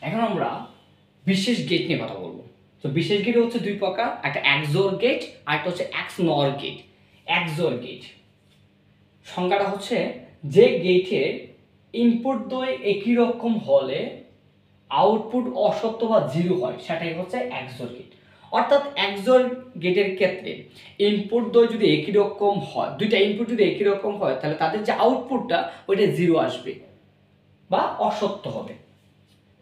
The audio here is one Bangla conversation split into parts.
এখন আমরা বিশেষ গেট নিয়ে কথা বলবো। তো বিশেষ গেট হচ্ছে দুই প্রকার, একটা এক্সোর গেট আর একটা হচ্ছে এক্সনর গেট। এক্সোর গেট সংজ্ঞাটা হচ্ছে যে গেটের ইনপুট দ্বয় একই রকম হলে আউটপুট অসত্য বা জিরো হয় সেটাই হচ্ছে এক্সোর গেট। অর্থাৎ এক্সোর গেটের ক্ষেত্রে ইনপুট দ্বয় যদি একই রকম হয়, দুইটা ইনপুট যদি একই রকম হয়, তাহলে তাদের যে আউটপুটটা ওইটা জিরো আসবে বা অসত্য হবে।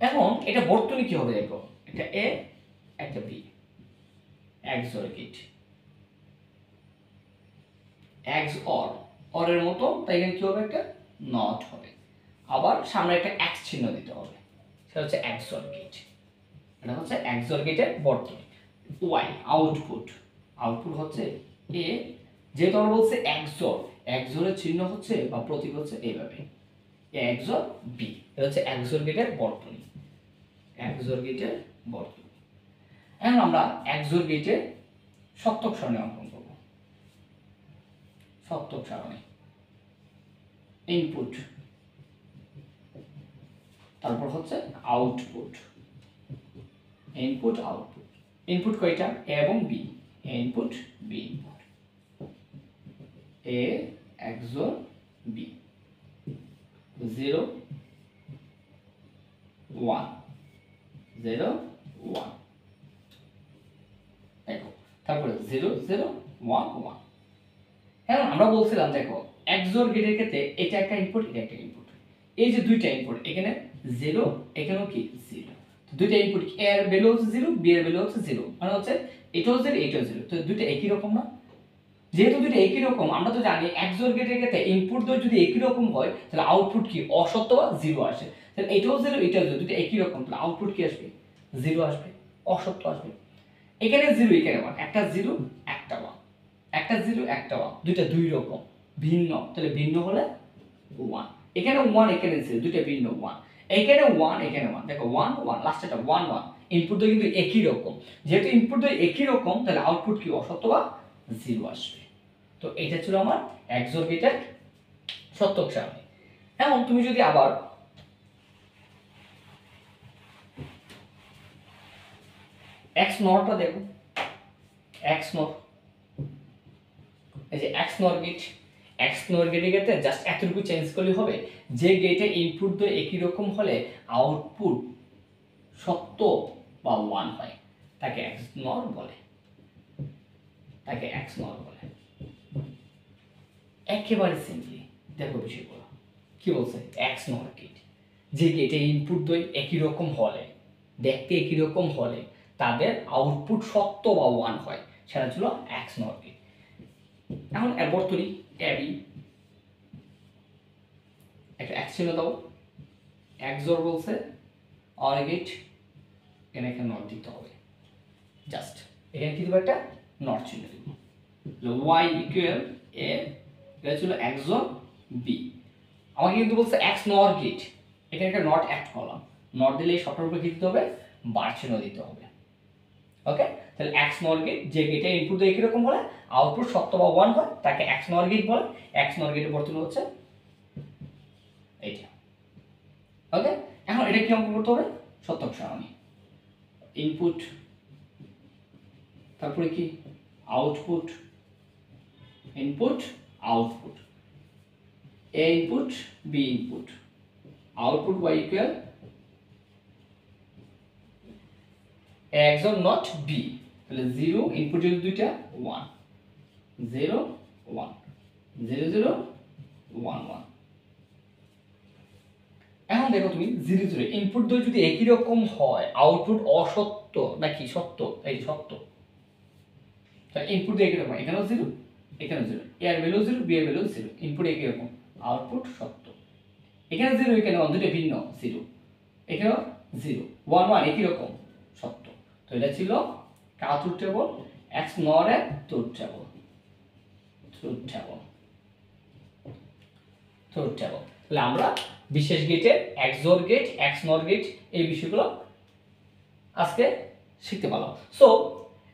এখন এটা বর্তনী কি হবে দেখো, এটা এ একটা B, XOR gate, X or এর মতো, তাই এখানে কি হবে, একটা নট হবে, আবার সামনে একটা এক্স চিহ্ন দিতে হবে, সেটা হচ্ছে এক্সোর গেট। এটা হচ্ছে এক্সোর গেটের বর্তনী। ওয়াই আউটপুট, আউটপুট হচ্ছে এ, যেহেতু আমরা বলছি এক্সোর, এক্সোরের চিহ্ন হচ্ছে বা প্রতীক হচ্ছে এইভাবে এ এক্সোর বি। এটা হচ্ছে এক্সোর গেটের বর্তনী, এক্সোর গেটের বর্তনী। এখন আমরা এক্সোর গেটের সত্যক সারণী অঙ্কন করব। সত্যক সারণী, ইনপুট, তারপর হচ্ছে আউটপুট, ইনপুট আউটপুট। ইনপুট কয়টা, এ এবং বি, এ ইনপুট বি ইনপুট, এ এক্সোর বি, 0 1 0 1, দেখো তারপরে 0 0 1 1। এখন আমরা বলছিলাম দেখো এক্সোর গেটের ক্ষেত্রে এটা একটা ইনপুট, এটা একটা ইনপুট, এই যে দুইটা ইনপুট, এখানে 0 এখানেও কি 0, তো দুইটা ইনপুট, এ এর ভ্যালু হচ্ছে 0, বি এর ভ্যালু হচ্ছে 0, মানে হচ্ছে এটাও 0 এটাও 0, তো দুইটা একই রকম না? যেহেতু দুইটা একই রকম, আমরা তো জানি এক্সোর গেটের ক্ষেত্রে ইনপুট দ্বয় যদি একই রকম হয় তাহলে আউটপুট কি অসত্য বা 0 আসে। তাহলে এটাও 0 এটাও 0, দুইটা একই রকম, তাহলে আউটপুট কি আসবে, 0 আসবে, অসত্য আসবে। এখানে 0 এখানে 1, একটা 0 একটা 1, একটা 0 একটা 1, দুইটা দুই রকম ভিন্ন, তাহলে ভিন্ন হলে 1, এখানে 1 এখানে 0, দুইটা ভিন্ন 1, এখানে 1 এখানে 1, দেখো 1 1 লাস্টেটা 1 1, ইনপুট দ্বয় কিন্তু একই রকম, যেহেতু ইনপুট দ্বয় একই রকম তাহলে আউটপুট কি অসত্য বা 0 আসবে। তো এটা ছিল আমার এক্সোর গেটের সত্যক সারণী। এখন তুমি যদি আবার এক্স নরটা দেখো, এক্স নর, এই যে এক্স নর গেট, এক্স নর গেটের ক্ষেত্রে জাস্ট এতটুকু চেঞ্জ করলে হবে, যে গেটে ইনপুট দ্বয় একই রকম হলে আউটপুট সত্য বা 1 হয় তাকে এক্স নর বলে, তাকে এক্স নর বলে। একেবারে সিম্পলি দেখো বিষয়গুলো কি বলছে, এক্স নর গেট, যে গেটে ইনপুট দ্বয় একই রকম হলে, দেখতে একই রকম হলে তাদের আউটপুট সত্য বা 1 হয়, সেটা ছিল এক্স নর গেট। এখন এর বর্তনী এবি, একটা এক্স চিহ্ন দাও, এক্সোর বলছে অর গেট, এখানে একটা নট দিতে হবে, জাস্ট এখানে কি দেবো, একটা নট চিহ্ন দেবো, ওয়াই ইকুয়াল এ, এটা ছিল এক্সোর বি। আমাকে কিন্তু বলছে এক্স নর গেট, এখানে একটা নট অ্যাড করলাম, নট দিলে এই শর্টের উপরে কি দিতে হবে, বার চিহ্ন দিতে হবে। ওকে, তাহলে এক্স নর গেট, যে গেটের ইনপুট একই রকম হলে আউটপুট সত্য বা 1 হয় তাকে এক্স নর গেট বলে। এক্স নর গেটের বর্তনী হচ্ছে এইটা। ওকে, এখন এটা কি অঙ্কন করতে হবে, সত্যক সারণী, ইনপুট, তারপরে কি output, input output, A input B input, output y equal XOR not B, তাহলে 0 ইনপুট যদি দুইটা 1 0 1 0 0 1 1। এখন দেখো তুমি 0 0 ইনপুট দ্বয় যদি একই রকম হয় আউটপুট অসত্য নাকি সত্য, এই সত্য, তাহলে ইনপুট একই রকম, এখানেও 0 এখানেও 0, এ এর ভ্যালু 0 বি এর ভ্যালু 0, ইনপুট একই রকম, আউটপুট সত্য। এখানে 0 এখানে 1, দুটো ভিন্ন 0, এখানেও 0 1 1 একই রকম, সত্য। তো এটা ছিল কার ট্রুথ টেবল, এক্স নর এর truth table, truth table, truth table. তাহলে আমরা বিশেষ গেটের এক্সোর গেট, এক্স নর গেট এই বিষয়গুলো আজকে শিখতে পারলাম। সো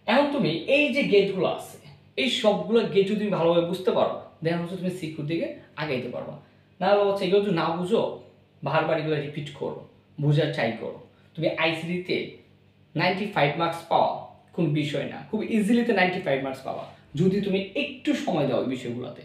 এখন তুমি এই যে গেটগুলো আছে এই সবগুলো গেট যদি তুমি ভালোভাবে বুঝতে পারো দেন হচ্ছে তুমি সিকিউর দিকে আগাইতে পারবা। না হলে হচ্ছে এগুলো যদি না বুঝো বারবার এগুলো রিপিট করো, বোঝার ট্রাই করো, তুমি আইসিডিতে 95 মার্কস পাওয়া কোন বিষয় না, খুব ইজিলিতে 95 মার্কস পাওয়া যদি তুমি একটু সময় দাও ওই বিষয়গুলোতে।